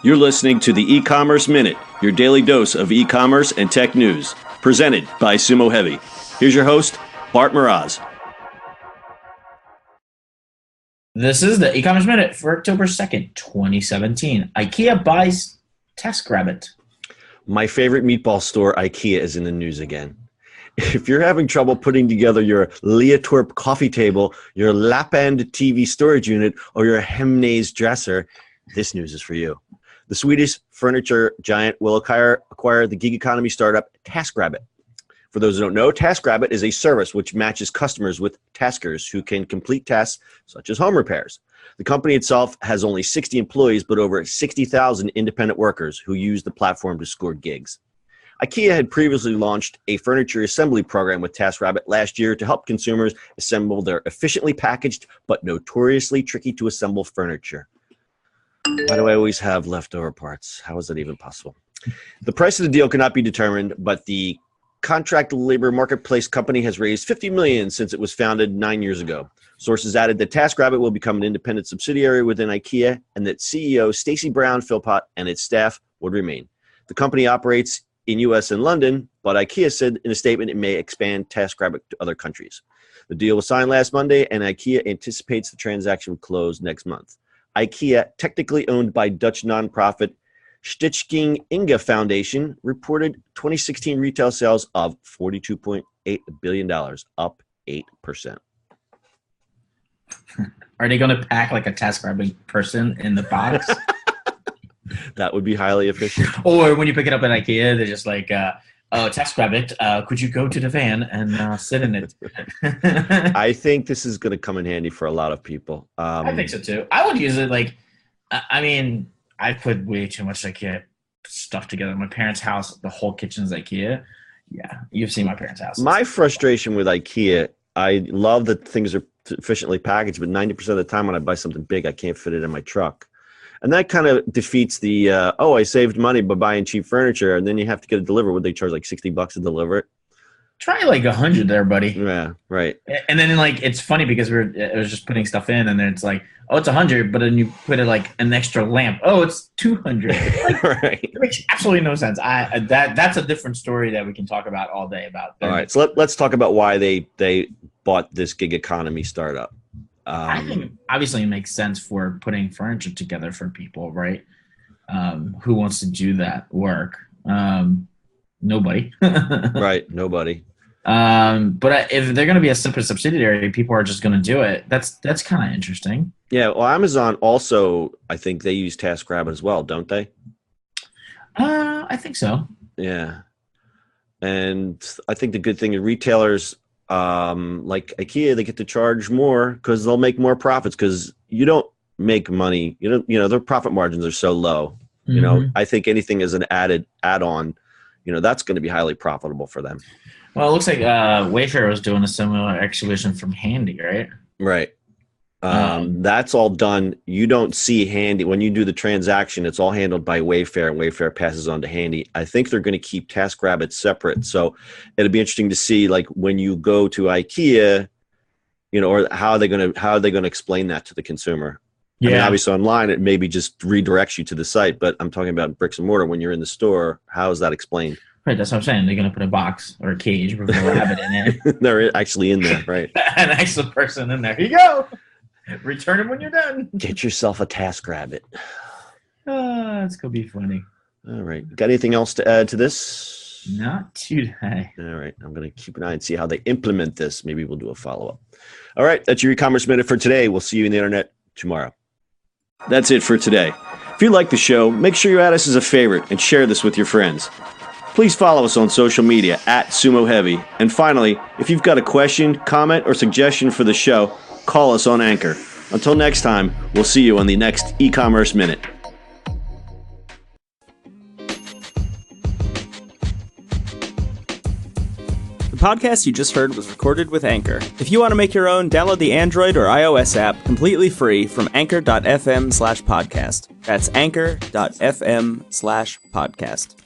You're listening to the E-Commerce Minute, your daily dose of e-commerce and tech news, presented by Sumo Heavy. Here's your host, Bart Mraz. This is the E-Commerce Minute for October 2nd, 2017. Ikea buys TaskRabbit. My favorite meatball store, Ikea, is in the news again. If you're having trouble putting together your Leotorp coffee table, your Lapand TV storage unit, or your Hemnes dresser, this news is for you. The Swedish furniture giant will acquire the gig economy startup TaskRabbit. For those who don't know, TaskRabbit is a service which matches customers with taskers who can complete tasks such as home repairs. The company itself has only 60 employees, but over 60,000 independent workers who use the platform to score gigs. Ikea had previously launched a furniture assembly program with TaskRabbit last year to help consumers assemble their efficiently packaged but notoriously tricky to assemble furniture. Why do I always have leftover parts? How is that even possible? The price of the deal cannot be determined, but the contract labor marketplace company has raised $50 million since it was founded 9 years ago. Sources added that TaskRabbit will become an independent subsidiary within Ikea and that CEO Stacey Brown-Philpott and its staff would remain. The company operates in U.S. and London, but Ikea said in a statement it may expand TaskRabbit to other countries. The deal was signed last Monday, and Ikea anticipates the transaction will close next month. Ikea, technically owned by Dutch nonprofit Stichting Inge Foundation, reported 2016 retail sales of $42.8 billion, up 8%. Are they going to pack like a TaskRabbit person in the box? That would be highly efficient. Or when you pick it up at Ikea, they're just like, TaskRabbit, could you go to the van and sit in it? I think this is going to come in handy for a lot of people. I think so too. I would use it I put way too much Ikea stuff together. My parents' house, the whole kitchen's Ikea. Yeah, you've seen my parents' house. My frustration with Ikea, I love that things are efficiently packaged, but 90% of the time when I buy something big, I can't fit it in my truck. And that kind of defeats the, I saved money by buying cheap furniture, and then you have to get it delivered. Would they charge like $60 to deliver it? Try like 100 there, buddy. Yeah, right. And then it's funny because I was just putting stuff in, and then it's like, oh, it's 100, but then you put it like an extra lamp. Oh, it's 200. Right. It makes absolutely no sense. That's a different story that we can talk about all day about. All right, so let's talk about why they bought this gig economy startup. I think obviously it makes sense for putting furniture together for people, right? Who wants to do that work? Nobody. Right, nobody. But if they're going to be a separate subsidiary, people are just going to do it. That's kind of interesting. Yeah, well, Amazon also, I think they use TaskRabbit as well, don't they? I think so. Yeah. And I think the good thing is retailers like Ikea, they get to charge more because they'll make more profits because you don't make money. Their profit margins are so low. Mm-hmm. I think anything as an add-on, that's going to be highly profitable for them. Well, it looks like Wayfair was doing a similar acquisition from Handy, right? Right. That's all done. You don't see Handy. When you do the transaction, it's all handled by Wayfair, and Wayfair passes on to Handy. I think they're going to keep TaskRabbit separate. So it'll be interesting to see, like, when you go to Ikea, or how are they going to explain that to the consumer? Yeah. I mean, obviously online, it maybe just redirects you to the site, but I'm talking about bricks and mortar. When you're in the store, how is that explained? Right, that's what I'm saying. They're going to put a box or a cage with a rabbit in it. They're actually in there, right? An actual person in there. Here you go. Return it when you're done. Get yourself a TaskRabbit. It's going to be funny. All right. Got anything else to add to this? Not today. All right. I'm going to keep an eye and see how they implement this. Maybe we'll do a follow-up. All right. That's your e-commerce minute for today. We'll see you on the internet tomorrow. That's it for today. If you like the show, make sure you add us as a favorite and share this with your friends. Please follow us on social media @Sumo Heavy. And finally, if you've got a question, comment, or suggestion for the show, call us on Anchor. Until next time, we'll see you on the next e-commerce minute. The podcast you just heard was recorded with Anchor. If you want to make your own, download the Android or iOS app completely free from anchor.fm/podcast. That's anchor.fm/podcast.